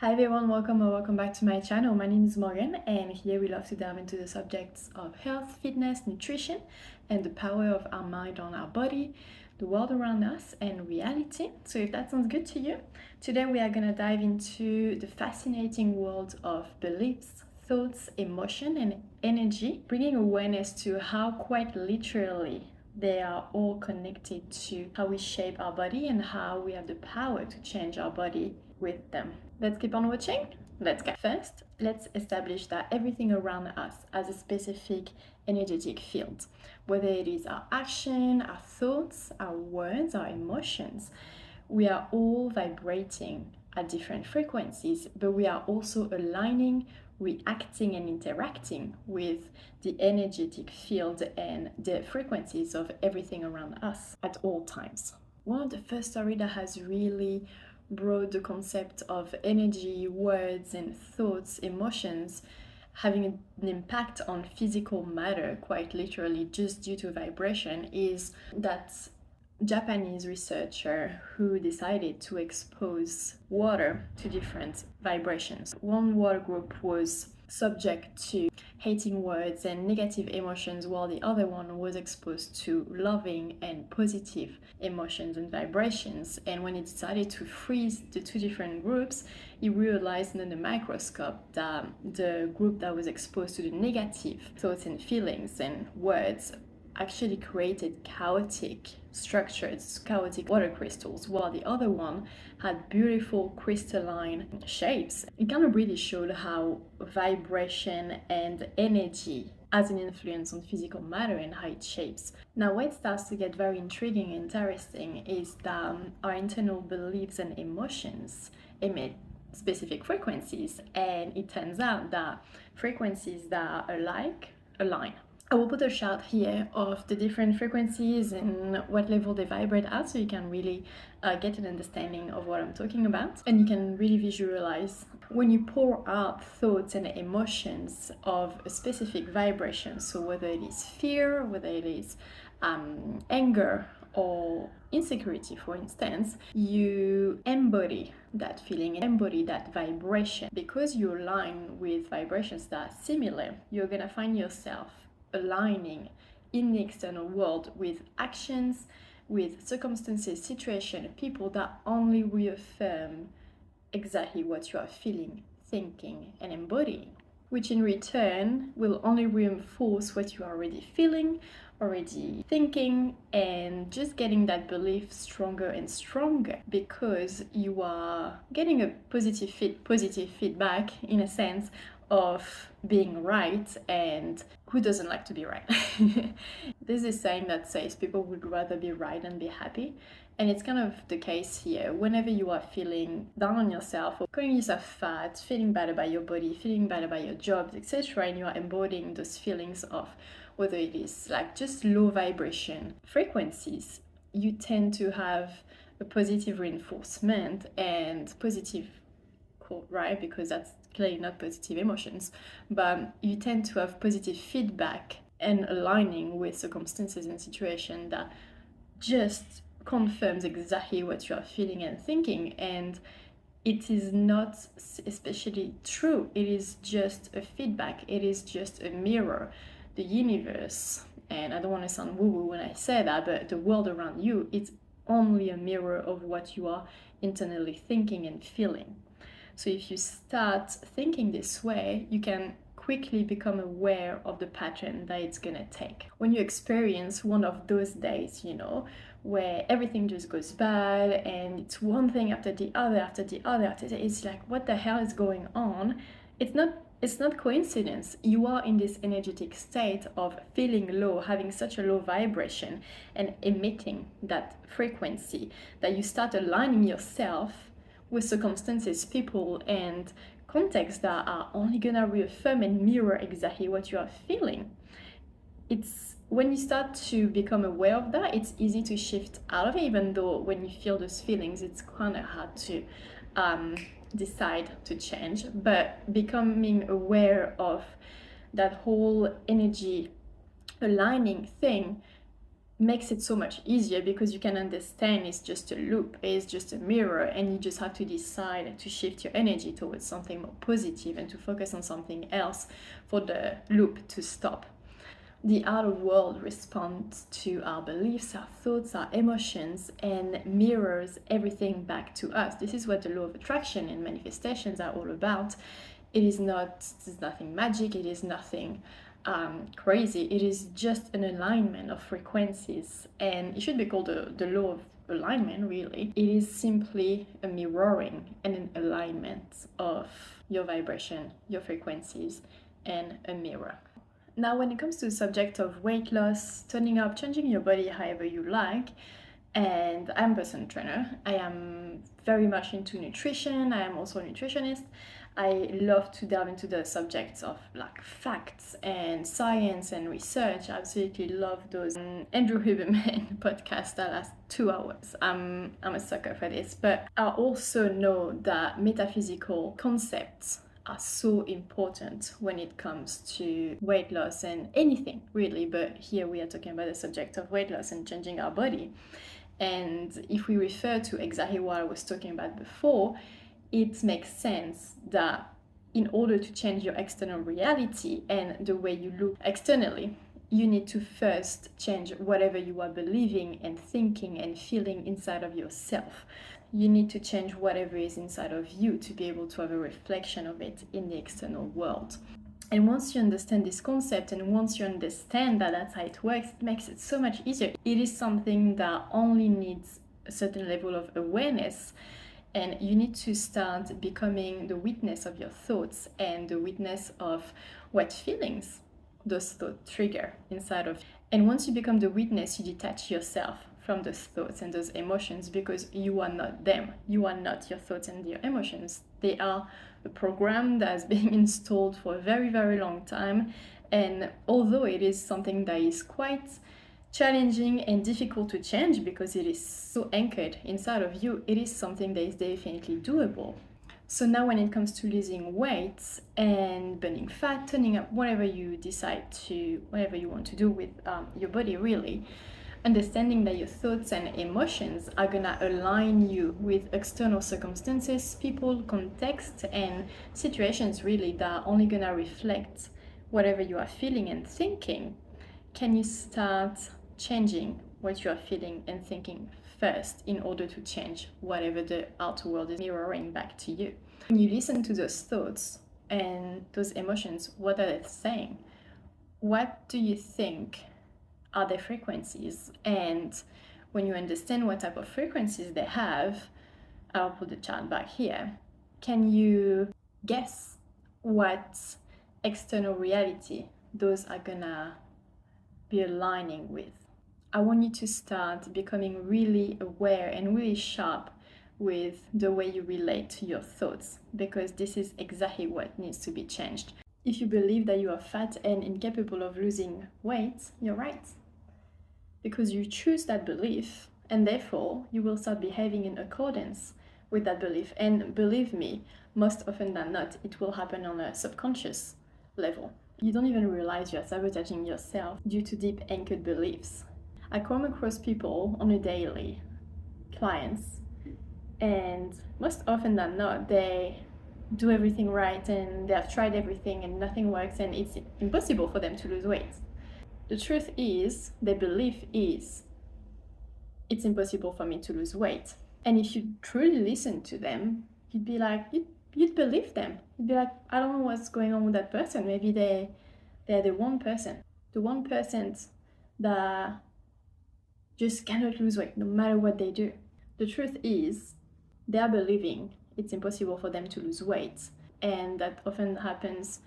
Hi everyone, welcome or welcome back to my channel. My name is Morgan and here we love to delve into the subjects of health, fitness, nutrition and the power of our mind on our body, the world around us and reality. So if that sounds good to you, today we are going to dive into the fascinating world of beliefs, thoughts, emotion and energy, bringing awareness to how quite literally they are all connected to how we shape our body and how we have the power to change our body with them. Let's keep on watching. Let's go. First, let's establish that everything around us has a specific energetic field, whether it is our action, our thoughts, our words, our emotions. We are all vibrating at different frequencies, but we are also aligning, reacting, and interacting with the energetic field and the frequencies of everything around us at all times. One of the first stories that has really brought the concept of energy, words, and thoughts, emotions having an impact on physical matter, quite literally, just due to vibration, is that Japanese researcher who decided to expose water to different vibrations. One water group was subject to hating words and negative emotions, while the other one was exposed to loving and positive emotions and vibrations. And when he decided to freeze the two different groups, he realized under the microscope that the group that was exposed to the negative thoughts and feelings and words actually created chaotic structures, chaotic water crystals, while the other one had beautiful crystalline shapes. It kind of really showed how vibration and energy has an influence on physical matter and how it shapes. Now, where it starts to get very intriguing and interesting is that our internal beliefs and emotions emit specific frequencies, and it turns out that frequencies that are alike align. I will put a chart here of the different frequencies and what level they vibrate at, so you can really get an understanding of what I'm talking about, and you can really visualize when you pour out thoughts and emotions of a specific vibration. So whether it is fear, whether it is anger or insecurity, for instance, you embody that feeling, embody that vibration. Because you align with vibrations that are similar, you're gonna find yourself aligning in the external world with actions, with circumstances, situations, people that only reaffirm exactly what you are feeling, thinking, and embodying, which in return will only reinforce what you are already feeling, already thinking, and just getting that belief stronger and stronger, because you are getting a positive feedback, in a sense, of being right, and who doesn't like to be right? There's this saying that says people would rather be right than be happy, and it's kind of the case here. Whenever you are feeling down on yourself or calling yourself fat, feeling bad about your body, feeling bad about your job, etc., and you are embodying those feelings of whether it is like just low vibration frequencies, you tend to have a positive reinforcement and positive, right? Because that's clearly not positive emotions, but you tend to have positive feedback and aligning with circumstances and situations that just confirms exactly what you are feeling and thinking. And it is not especially true, it is just a feedback, it is just a mirror. The universe, and I don't want to sound woo-woo when I say that, but the world around you, it's only a mirror of what you are internally thinking and feeling. So if you start thinking this way, you can quickly become aware of the pattern that it's gonna take. When you experience one of those days, where everything just goes bad and it's one thing after the other, after the other, after the other, it's like, what the hell is going on? It's not coincidence. You are in this energetic state of feeling low, having such a low vibration and emitting that frequency, that you start aligning yourself with circumstances, people, and contexts that are only gonna reaffirm and mirror exactly what you are feeling. It's when you start to become aware of that, it's easy to shift out of it, even though when you feel those feelings, it's kind of hard to decide to change. But becoming aware of that whole energy aligning thing makes it so much easier because you can understand it's just a loop, it's just a mirror, and you just have to decide to shift your energy towards something more positive and to focus on something else for the loop to stop. The outer world responds to our beliefs, our thoughts, our emotions, and mirrors everything back to us. This is what the law of attraction and manifestations are all about. There's nothing magic, it is nothing crazy. It is just an alignment of frequencies, and it should be called the law of alignment, really. It is simply a mirroring and an alignment of your vibration, your frequencies, and a mirror. Now, when it comes to the subject of weight loss, toning up, changing your body however you like, and I'm a personal trainer, I am very much into nutrition, I am also a nutritionist. I love to delve into the subjects of like facts and science and research. I absolutely love those Andrew Huberman podcasts that last 2 hours. I'm a sucker for this, but I also know that metaphysical concepts are so important when it comes to weight loss and anything really, but here we are talking about the subject of weight loss and changing our body. And if we refer to exactly what I was talking about before, it makes sense that in order to change your external reality and the way you look externally, you need to first change whatever you are believing and thinking and feeling inside of yourself. You need to change whatever is inside of you to be able to have a reflection of it in the external world. And once you understand this concept and once you understand that that's how it works, it makes it so much easier. It is something that only needs a certain level of awareness, and you need to start becoming the witness of your thoughts and the witness of what feelings those thoughts trigger inside of you. And once you become the witness, you detach yourself from those thoughts and those emotions because you are not them. You are not your thoughts and your emotions. They are a program that has been installed for a very, very long time. And although it is something that is quite challenging and difficult to change because it is so anchored inside of you, it is something that is definitely doable. So now when it comes to losing weight and burning fat, turning up, whatever you decide to, whatever you want to do with your body really, understanding that your thoughts and emotions are gonna align you with external circumstances, people, context, and situations really that are only gonna reflect whatever you are feeling and thinking. Can you start changing what you are feeling and thinking first in order to change whatever the outer world is mirroring back to you? When you listen to those thoughts and those emotions, what are they saying? What do you think are their frequencies? And when you understand what type of frequencies they have, I'll put the chart back here, can you guess what external reality those are gonna be aligning with? I want you to start becoming really aware and really sharp with the way you relate to your thoughts, because this is exactly what needs to be changed. If you believe that you are fat and incapable of losing weight, you're right. Because you choose that belief, and therefore you will start behaving in accordance with that belief. And believe me, most often than not, it will happen on a subconscious level. You don't even realize you're sabotaging yourself due to deep anchored beliefs. I come across people on a daily, clients, and most often than not, they do everything right and they have tried everything and nothing works and it's impossible for them to lose weight. The truth is, their belief is, it's impossible for me to lose weight. And if you truly listen to them, you'd be like, you'd believe them. You'd be like, I don't know what's going on with that person. Maybe they're the 1% that just cannot lose weight no matter what they do. The truth is, they are believing it's impossible for them to lose weight. And that often happens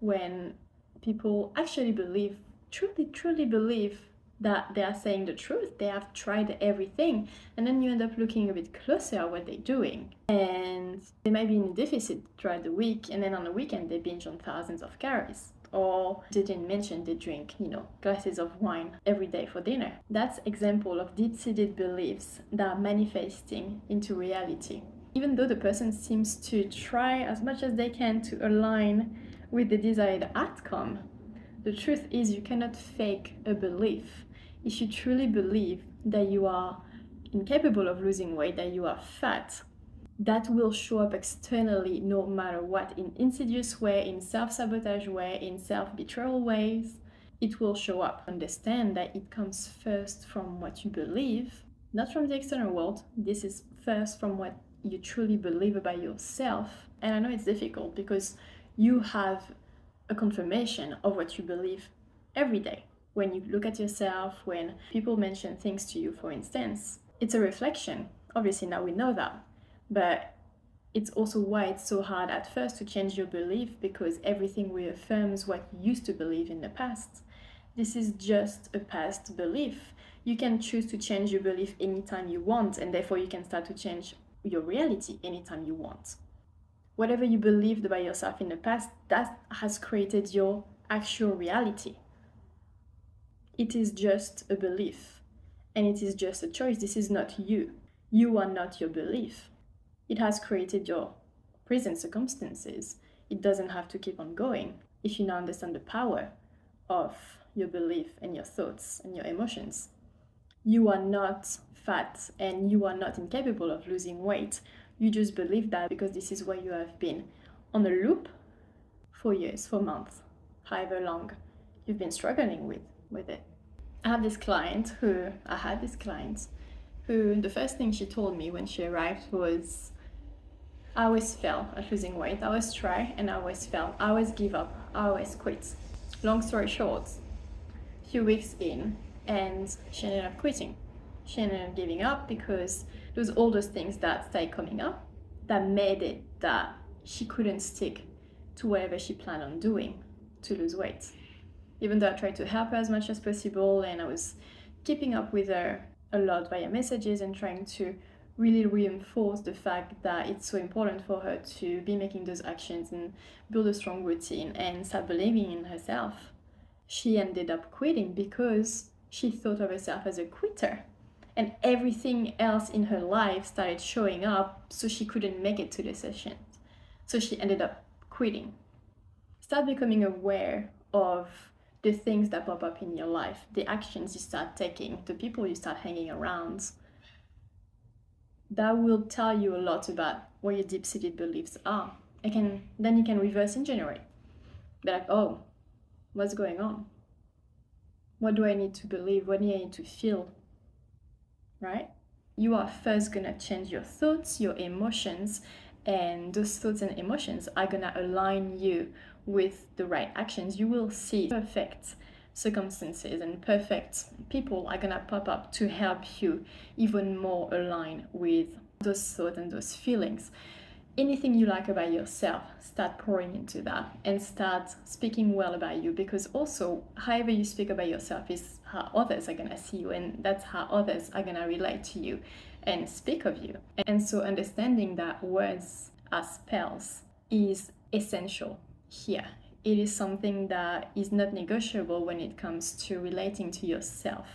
when people actually believe, truly believe that they are saying the truth. They have tried everything, and then you end up looking a bit closer at what they're doing, and they might be in a deficit throughout the week, and then on the weekend they binge on thousands of calories. Or they didn't mention they drink, glasses of wine every day for dinner. That's example of deep-seated beliefs that are manifesting into reality. Even though the person seems to try as much as they can to align with the desired outcome, the truth is you cannot fake a belief. If you truly believe that you are incapable of losing weight, that you are fat, that will show up externally no matter what, in insidious way, in self-sabotage way, in self-betrayal ways. It will show up. Understand that it comes first from what you believe, not from the external world. This is first from what you truly believe about yourself. And I know it's difficult because you have a confirmation of what you believe every day. When you look at yourself, when people mention things to you, for instance, it's a reflection. Obviously, now we know that. But it's also why it's so hard at first to change your belief, because everything reaffirms what you used to believe in the past. This is just a past belief. You can choose to change your belief anytime you want, and therefore you can start to change your reality anytime you want. Whatever you believed about yourself in the past, that has created your actual reality. It is just a belief, and it is just a choice. This is not you. You are not your belief. It has created your present circumstances. It doesn't have to keep on going if you now understand the power of your belief and your thoughts and your emotions. You are not fat and you are not incapable of losing weight. You just believe that because this is what you have been on a loop for years, for months, however long you've been struggling with it. I had this client who the first thing she told me when she arrived was, I always fail at losing weight. I always try and I always fail. I always give up. I always quit. Long story short, a few weeks in, and she ended up quitting. She ended up giving up because there was all those things that started coming up that made it that she couldn't stick to whatever she planned on doing to lose weight. Even though I tried to help her as much as possible and I was keeping up with her a lot via messages and trying to really reinforce the fact that it's so important for her to be making those actions and build a strong routine and start believing in herself, she ended up quitting because she thought of herself as a quitter. And everything else in her life started showing up, so she couldn't make it to the session. So she ended up quitting. Start becoming aware of the things that pop up in your life, the actions you start taking, the people you start hanging around. That will tell you a lot about what your deep-seated beliefs are. Then you can reverse engineer it. Be like, oh, what's going on? What do I need to believe? What do I need to feel? Right? You are first gonna change your thoughts, your emotions, and those thoughts and emotions are gonna align you with the right actions. You will see perfect circumstances and perfect people are gonna pop up to help you even more align with those thoughts and those feelings. Anything you like about yourself, start pouring into that and start speaking well about you, because also however you speak about yourself is how others are gonna see you, and that's how others are gonna relate to you and speak of you. And so understanding that words are spells is essential here. It is something that is not negotiable when it comes to relating to yourself.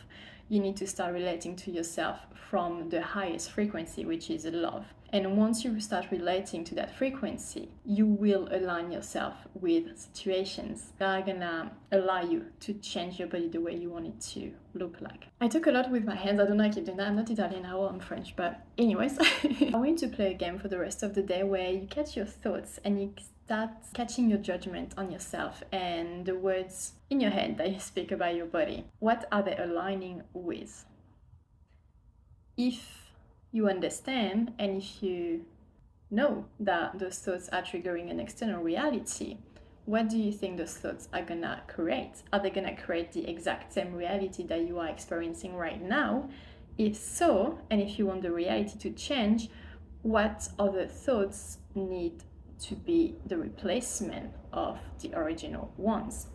You need to start relating to yourself from the highest frequency, which is love. And once you start relating to that frequency, you will align yourself with situations that are gonna allow you to change your body the way you want it to look like. I talk a lot with my hands. I don't know I keep doing that. I'm not Italian, I'm French, but anyways. I want you to play a game for the rest of the day where you catch your thoughts and you start catching your judgment on yourself and the words in your head that you speak about your body. What are they aligning with? If you understand and if you know that those thoughts are triggering an external reality, what do you think those thoughts are gonna create? Are they gonna create the exact same reality that you are experiencing right now? If so, and if you want the reality to change, what other thoughts need to be the replacement of the original ones?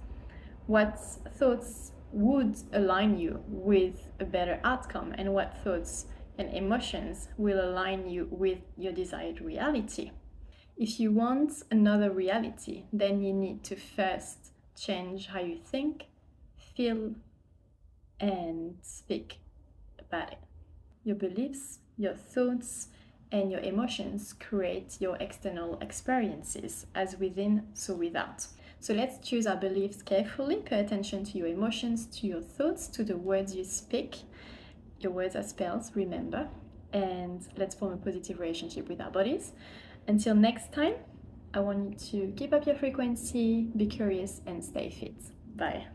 What thoughts would align you with a better outcome, and what thoughts and emotions will align you with your desired reality? If you want another reality, then you need to first change how you think, feel, and speak about it. Your beliefs, your thoughts, and your emotions create your external experiences, as within, so without. So let's choose our beliefs carefully. Pay attention to your emotions, to your thoughts, to the words you speak. Your words are spells, remember. And let's form a positive relationship with our bodies. Until next time, I want you to keep up your frequency, be curious, and stay fit. Bye.